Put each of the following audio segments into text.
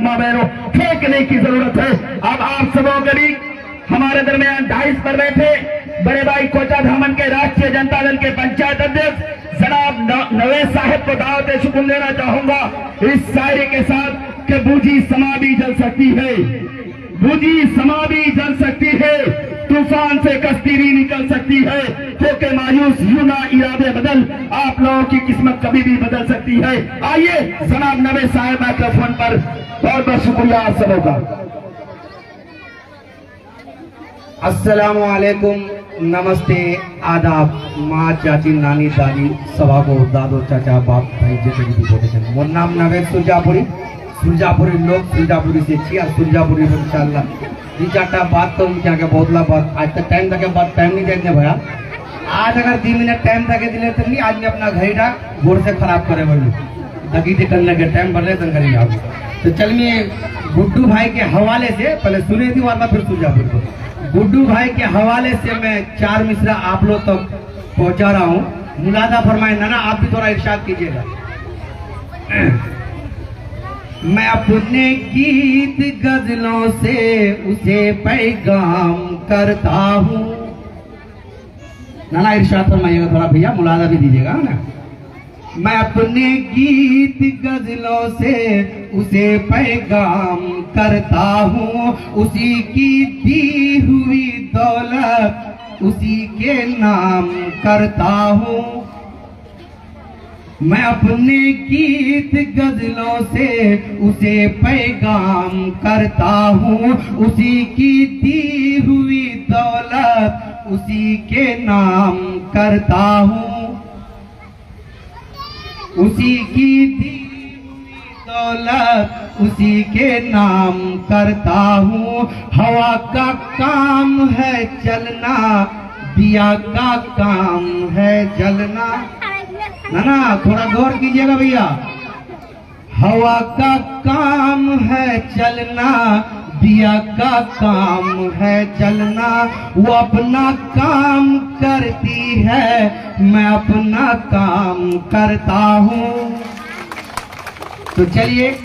माबैनो फेंकने की जरूरत है। अब आप सबों के भी हमारे दरमियान डाइस पर बैठे बड़े भाई कोचा धामन के राष्ट्रीय जनता दल के पंचायत अध्यक्ष जनाब नवेद साहब को दावत शुक्र देना चाहूंगा इस शायरी के साथ कि बूझी समा भी जल सकती है, बूझी समा भी जल सकती है, तूफान से कश्ती भी निकल सकती है, क्योंकि मायूस यूना इरादे बदल आप लोगों की किस्मत कभी भी बदल सकती है। आइए जनाब नवेद साहब माइक्रोफोन पर, बहुत बहुत शुक्रिया आप सबों का। अस्सलाम वालेकुम, नमस्ते, आदाब, माँ, चाची, नानी, दादी, सभा को दादो, चाचा, बाप, भाई जैसे भी बोलते हैं। मोर नाम नवेद सुरजापुरी लोग सुरजापुरी से छी और सुरजापुरी में इंशाल्लाह जी चाटा बात तो क्या के बहुतला बात आज तक टाइम तक बात टाइम नहीं देते भैया। आज अगर 2 मिनट टाइम तक दिले तो नहीं, आज मैं अपना घड़ीटा गोर से खराब करे बोली दगीते करने के टाइम बढ़ रहे तो करी जाओ। तो चल मैं गुड्डू भाई के हवाले से पहले सुने थी वाला फिर सुरजापुर को गुड्डू भाई के हवाले से मैं 4 मिसरा आप लोग तक पहुंचा रहा हूँ। मुलादा फरमाए नाना, आप भी थोड़ा इरशाद कीजिएगा। मैं अपने गीत गजलों से उसे पैगाम करता हूँ। नाना इरशाद फरमाइएगा थोड़ा भैया, मुलादा भी दीजिएगा ना। मैं अपने गीत गजलों से उसे पैगाम करता हूँ, उसी की दी हुई दौलत उसी के नाम करता हूँ। मैं अपने गीत गजलों से उसे पैगाम करता हूँ, उसी की दी हुई दौलत उसी के नाम करता हूँ, उसी की दी हुई दौलत उसी के नाम करता हूँ। हवा का काम है चलना, दिया का काम है जलना। ना थोड़ा गौर कीजिएगा भैया। हवा का काम है चलना, दिया का काम है जलना। वो अपना काम करती है, मैं अपना काम करता हूँ। तो चलिए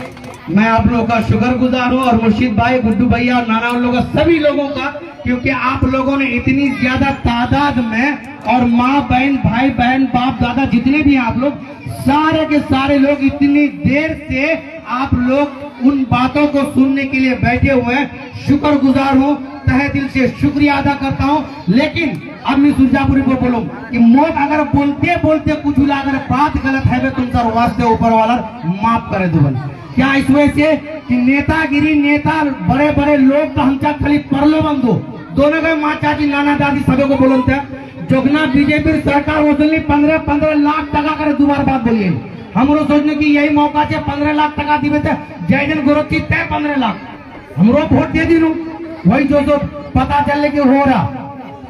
मैं आप लोगों का शुक्रगुजार हूँ और मुर्शिद भाई, गुड्डू भैया और नाना उन लोगों सभी लोगों का, क्योंकि आप लोगों ने इतनी ज्यादा तादाद में और माँ बहन भाई बहन बाप दादा जितने भी हैं आप लोग, सारे के सारे लोग इतनी देर से आप लोग उन बातों को सुनने के लिए बैठे हुए हैं। शुक्रगुजार हूँ, तहे दिल से शुक्रिया अदा करता हूँ। लेकिन अब मैं सुरजापुरी को बोलूँ कि मोट अगर बोलते बोलते कुछ अगर बात गलत है तुम सर वास्ते ऊपर वाला माफ करे दुबन। क्या इस वजह से कि नेतागिरी नेता बड़े बड़े लोग का हमचा खाली परलो बंधु दोनों के माँ चाची नाना दादी सभी को बोलते हैं। जोगना बीजेपी सरकार वसूली 15 लाख टका करे दोबारा बात बोलिए। हमरो सोचने की यही मौका से 15 लाख टका दिवे थे जयजन गोरखी तय 15 लाख हमरो वोट दे दी वही जो पता चले कि हो रहा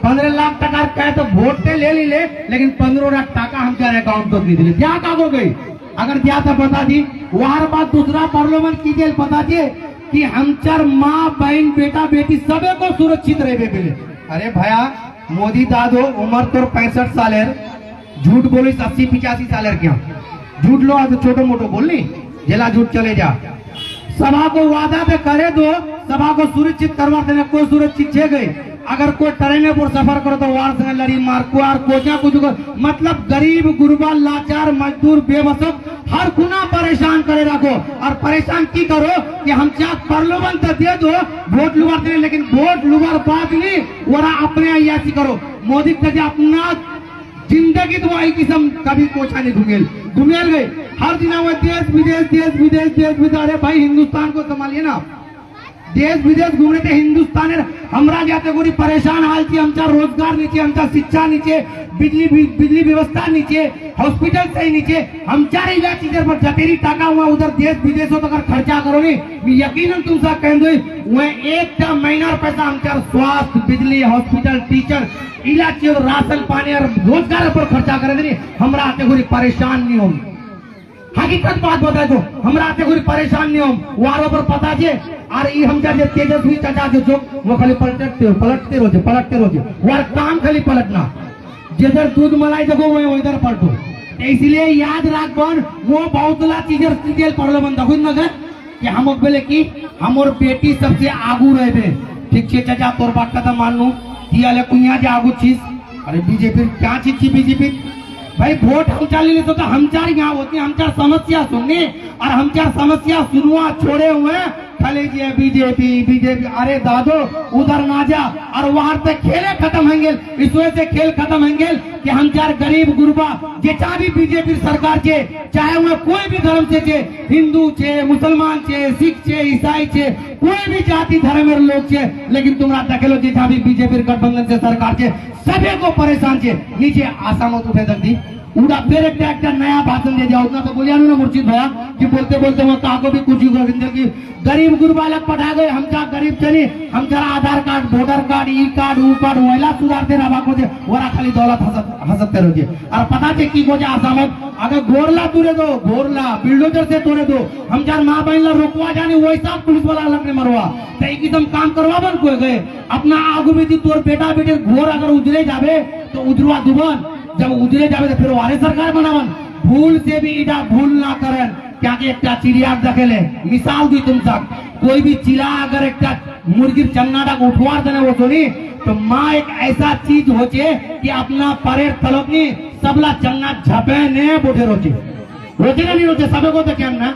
15 लाख टका कहे तो वोट ते ले ली ले, लेकिन 15 लाख टका हम क्या अकाउंट तो नहीं दिले। क्या का हो गई अगर क्या था बता दी। वहां बात दूसरा पार्लियामेंट कीजिए बता दिए कि हम चार माँ बहन बेटा बेटी सबे को सुरक्षित रहे मिले। अरे भैया मोदी दादो उम्र तो 65 साल है, झूठ बोली 80-85 साल है। क्या झूठ लो आज छोटो मोटो बोलनी जिला झूठ चले जा। सभा को वादा पे करे दो, सभा को सुरक्षित करवा देने कोई सुरक्षित छे गई। अगर कोई ट्रेन पर सफर करो तो वार से लड़ी मार कुआर कोचा कुछ मतलब गरीब गुरबा लाचार मजदूर बेबसक हर खुना परेशान करे रखो। और परेशान की करो कि हम चाह परलोबन तो दे दो वोट लुबार दे, लेकिन वोट लुबार बात नहीं वरा अपने अयासी करो। मोदी कहे अपना जिंदगी तो वही किस्म कभी कोचा नहीं घुमेल गए हर दिन वो देश विदेश। अरे भाई हिंदुस्तान को संभालिए ना, देश विदेश घूमने थे हिंदुस्तान हमरा जाते पूरी परेशान हाल थी। हमचा रोजगार नीचे, हमचा शिक्षा नीचे, बिजली व्यवस्था नीचे, हॉस्पिटल सही नीचे। हम चार चीजों पर जतेरी टाका हुआ उधर देश विदेश हो तो अगर खर्चा करो नहीं यकीनन तुम सब कह दो वह एक महीना पैसा हम चार स्वास्थ्य बिजली हॉस्पिटल टीचर इलाज राशन पानी और रोजगार पर खर्चा करे हमरा आते पूरी परेशान नहीं हो। हकीकत बात बता दो हमरा आते कोई परेशान नहीं हो वारों पर पता जे और ये हम जब तेजस्वी चाचा जो वो खाली पलटते रोजे वार काम खाली पलटना जिधर दूध मलाई देखो वो इधर पलटो। इसलिए याद रख बन वो बहुतला चीजें पढ़लो बन देखो न कि हम बोले कि हमर बेटी सबसे आगू रहे। ठीक छे चाचा तोर बात का मानू दिया ले कुइया जे आगू चीज। अरे बीजेपी क्या चीज थी बीजेपी भाई वोट हम चाली तो हम चार यहाँ होते हम चार समस्या सुनने और हम चार समस्या सुनवा छोड़े हुए खाली जी बीजेपी बीजेपी। अरे दादो उधर ना जा और वहां तक खेले खत्म होंगे। इस वजह से खेल खत्म होंगे कि हम चार गरीब गुरबा जे चाह भी बीजेपी सरकार छे चाहे वह कोई भी धर्म से छे हिंदू छे मुसलमान छे सिख छे ईसाई छे कोई भी जाति धर्म लोग छे लेकिन तुम्हारा देखेलो जे चाह भी बीजेपी गठबंधन से सरकार छे सभी को परेशान छे। नीचे आसाम उठे तक दी उड़ा फिर एक नया भाषण दे जाओ उतना तो बोलिया ना मुर्शिद भैया कि बोलते बोलते वो को भी कुछ की गरीब गुरबा लग पढ़ा गए हम चाह गरीब चली हम चाह आधार कार्ड वोटर कार्ड ई कार्ड ऊ कार्ड वैला सुधारते रहा को दे वरा खाली दौलत हसते रहोगे और पता छे की गोजा आसाम अगर गोरला तोड़े दो गोरला बिल्डोजर से तोड़े दो हम चार माँ बहन ला रोकवा जाने वैसा पुलिस वाला लगने मरवा तो एक एकदम काम करवा बन को गए अपना आगू भी तोर बेटा बेटे घोर अगर उजरे जावे तो उजरवा दुबन जब उजरे जावे तो फिर वाले सरकार बनावन भूल से भी इधर भूल ना करन क्या कि एक चिड़िया देखेले मिसाल दी तुम तक कोई भी चिड़ा अगर एक मुर्गी चन्नाटा को उठवा देने वो सुनी तो माँ एक ऐसा चीज होचे कि अपना परेर तलपनी सबला चन्ना झपे ने बोठे रोचे रोचे ना नहीं रोचे सबे को तो क्या ना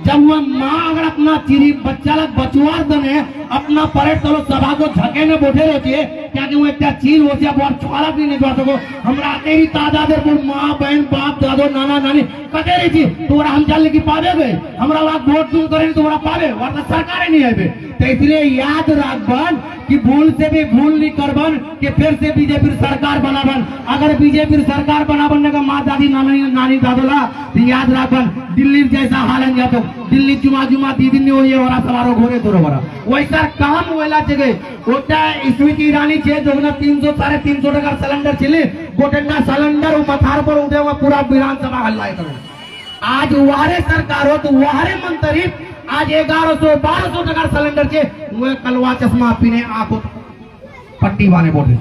जब वह माँ अगर अपना चिड़ी बच्चा लग बचवार दने अपना परेड तलो सभा को झके ने बोठे रोचे क्या कि वो एक चीज हो जाए बहुत छोड़ा भी नहीं जाता को हमरा तेरी तादाद है माँ बहन बाप दादो नाना नानी कतेरी थी तोरा हम जान की पावे गए हमरा वहाँ वोट तुम करें तो पावे वरना सरकार नहीं है तो इसलिए याद रखबन कि भूल से भी भूल नहीं करबन कि फिर से बीजेपी सरकार बनाबन। अगर बीजेपी सरकार बनाबन का माँ दादी नानी नानी दादोला तो याद रखबन दिल्ली जैसा हाल है जातो दिल्ली जुमा जुमा दीदी ने ये वाला सवारो घोरे तोरो वाला वैसा काम वेला जगह ओटा स्मृति ईरानी छे जो 300 350 টাকা सिलेंडर चले गोटेना सिलेंडर मथार पर उठे हुआ पूरा विधानसभा हल्ला करो। आज वारे सरकार हो तो वारे मंत्री आज 1100-1200 টাকার सिलेंडर छे वो कलवा चश्मा पीने आंखों पट्टी बाने बोले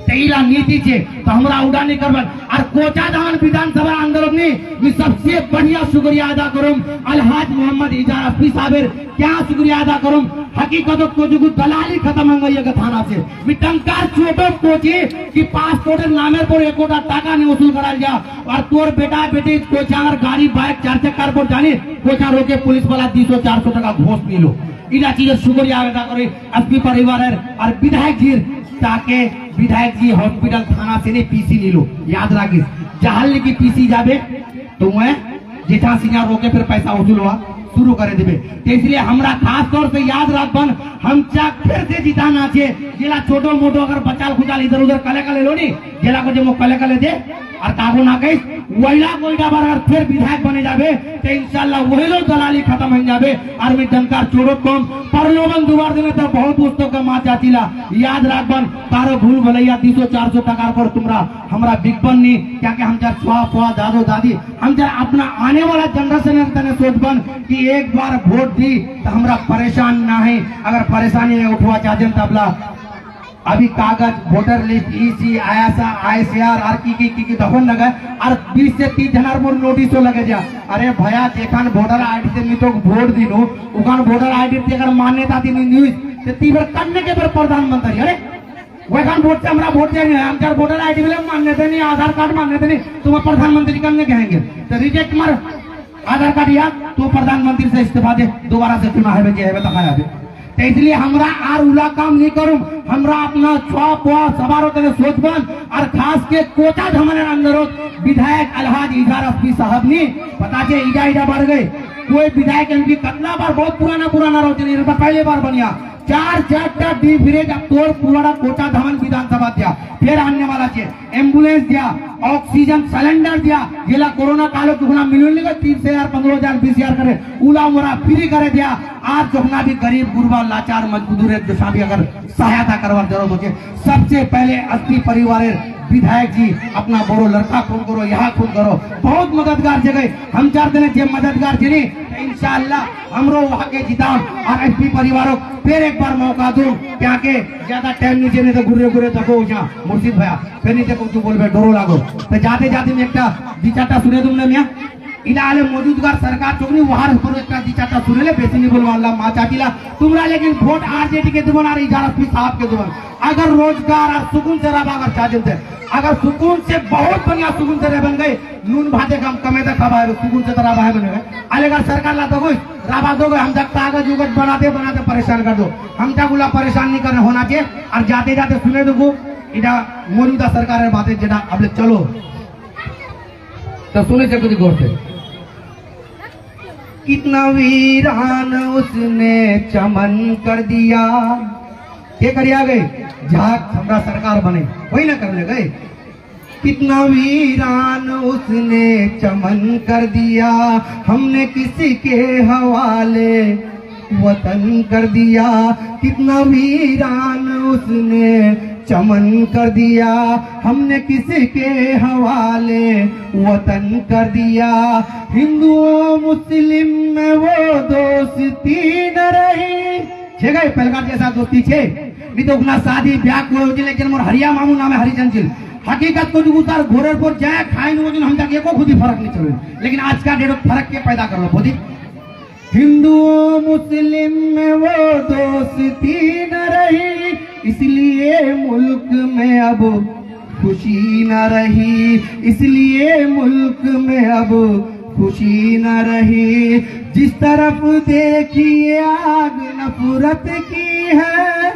तेईला नीति छे तो हमरा उड़ानी करबन और कोचा धान विधानसभा आंदोलन में सबसे बढ़िया शुक्रिया अदा करूं अलहाज मोहम्मद इजार अफी साहब क्या शुक्रिया अदा करूं हकीकत को जो दलाली खत्म हो गई थाना से मिटंकार छोटो कोची कि पासपोर्ट नामे पर एकोटा टाका नहीं वसूल कराल जा और तोर बेटा बेटी कोचा गाड़ी बाइक 4 चक्कर पर जानी कोचा रोके पुलिस वाला 200-400 টাকা घोष मिलो इला चीज शुक्रिया अदा करे एसपी परिवार और विधायक जी ताके विधायक जी हॉस्पिटल थाना से नहीं पीसी ले लो याद रखिस जहाल की पीसी जाबे तो मैं जेठा सिंह रोके फिर पैसा वसूल हुआ शुरू करे देबे तो इसलिए हमरा खास तौर से याद रखबन हम चाक फिर से जिताना छे जेला छोटो मोटो अगर बचाल खुचाल इधर उधर कले कले लो नी जेला को जो कले कले दे और कागो ना कही वहीला कोईटा बार अगर फिर विधायक बने जाबे तो इंशाल्लाह वही लो दलाली खत्म हो जाबे और मैं जनकार चोरो कम परलोबन दुबार देने तो बहुत पुस्तक का मां जातिला याद रखबन तारो भूल भलैया 200-400 টাকার पर तुमरा हमरा बिगबन नी क्या कि हम जब फुआ दादो दादी हम जब अपना आने वाला जनरेशन तने सोचबन कि एक बार वोट दी तो हमरा परेशान ना है अगर परेशानी में उठवा चाहते तबला अभी कागज वोटर लिस्ट ईसी आयासा आईसीआर और की दफन लगे और 20 से 30 हजार पर नोटिस लगे जा अरे भैया जेखान वोटर आईडी से नहीं तो वोट दिनो उखान वोटर आईडी से अगर मान्यता दी न्यूज तो तीबर करने के पर प्रधानमंत्री अरे वैखान वोट से हमरा वोट चाहिए हम चार वोटर आईडी मिले मान्यता नहीं आधार कार्ड मान्यता नहीं तुम प्रधानमंत्री करने कहेंगे तो रिजेक्ट मार आधार कार्ड या तो प्रधानमंत्री से इस्तीफा दे दोबारा से चुनाव है बताया तो इसलिए हमरा आर उला काम नहीं करूं हमरा अपना सवारों तने सोचबन और खास के कोचा धमन अंदर विधायक अलहाज इजार अफी साहब ने पता छे इजा बढ़ गए कोई विधायक एमपी कतला बार बहुत पुराना रोचे पहले बार बनिया 4 डी ब्रिज अब तोड़ पूरा कोचा धमन विधानसभा दिया फिर आने वाला छे एम्बुलेंस दिया ऑक्सीजन सिलेंडर दिया जिला कोरोना कालो चुकना मिलने लगा 30,000 15,000 20,000 करे उला मोरा फ्री करे दिया आज चुकना भी गरीब गुरबा लाचार मजदूर है जो भी अगर सहायता करवा जरूरत होचे सबसे पहले एसपी परिवार विधायक जी अपना बोरो लड़का खून करो यहाँ खून करो बहुत मददगार जगह हम चाहते हैं जे मददगार जनी इंशाअल्लाह हमरो वहां के जिताम और एसपी परिवारों फिर एक बार मौका दूं क्या के ज्यादा टाइम नीचे नहीं तो घुरे तको जा मुर्शिद भैया फिर नीचे को तू बोलबे डरो लागो तो जाते में एक 2-4 सुने तुमने मियां इलाले मौजूदगार सरकार चोकनी वहार पर एक दिचाता सुनेले बेसी नहीं बोलवाला मा चाटीला तुमरा लेकिन वोट आरजेडी के दुबन और इजारा पी साहब के दुबन अगर रोजगार और सुकून से रहा अगर चाहते थे अगर सुकून से बहुत बढ़िया सुकून से रह बन गए नून भाते कम कमे तक खबा सुकून से तरह बन गए अलेगा सरकार ला तो कोई राबा दो हम तक कागज उगज बनाते बनाते परेशान कर दो हम तक गुला परेशान नहीं करना होना चाहिए और जाते जाते सुने दो इटा मौजूदा सरकार बातें जेटा अब चलो तो सुने से कुछ गौर से कितना वीरान उसने चमन कर दिया ये करिया गए झाक हमरा सरकार बने वही ना करने गए कितना वीरान उसने चमन कर दिया हमने किसी के हवाले वतन कर दिया कितना वीरान उसने चमन कर दिया हमने किसी के हवाले वतन कर दिया हिंदुओं मुस्लिम में वो दोस्ती न रही छे गए पहलगार जैसा दोस्ती छे नहीं तो अपना शादी ब्याह को लेकिन मोर हरिया मामू नाम है हरिजन चिल हकीकत को उतार घोड़े पर जाए खाए न हम तक एको खुद ही फर्क नहीं चलो लेकिन आज का डेढ़ फर्क के पैदा कर लो खुद हिंदुओं मुस्लिम में वो दोस्ती न रही इसलिए मुल्क में अब खुशी न रही इसलिए मुल्क में अब खुशी न रही जिस तरफ देखिए आग नफरत की है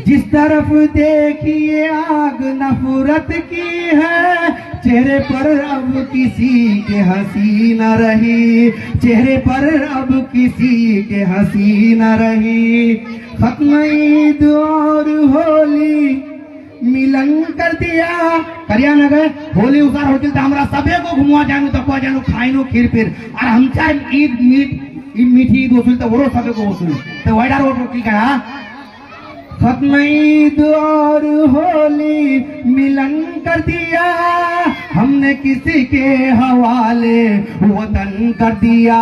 जिस तरफ देखिए आग नफरत की है चेहरे पर अब किसी के हंसी न रही चेहरे पर अब किसी के हंसी न रही खत्म ईद और होली मिलन कर दिया करिया न गए होली उसार होती तो हमारा सबे को घुमा जानु तक जानु खाइनो खीर फिर और हम चाहे ईद मीठी ईद वसूल तो वो सबे को वसूल तो वाइडा रोड की कहा खत्म ईद और होली मिलन कर दिया हमने किसी के हवाले वतन कर दिया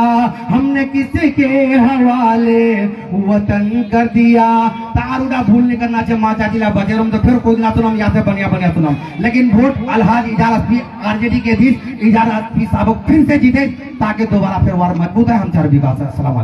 हमने किसी के हवाले वतन कर दिया तारुड़ा भूल नहीं करना चाहिए माँ चाची ला बजेरम तो फिर कोई ना सुनम यहाँ से बढ़िया बढ़िया सुनम लेकिन वोट अलहाज इजारत भी आरजेडी के बीच इजारत भी साहब फिर से जीते ताकि दोबारा फिर वार मजबूत है हम चार विकास है। अस्सलाम वालेकुम।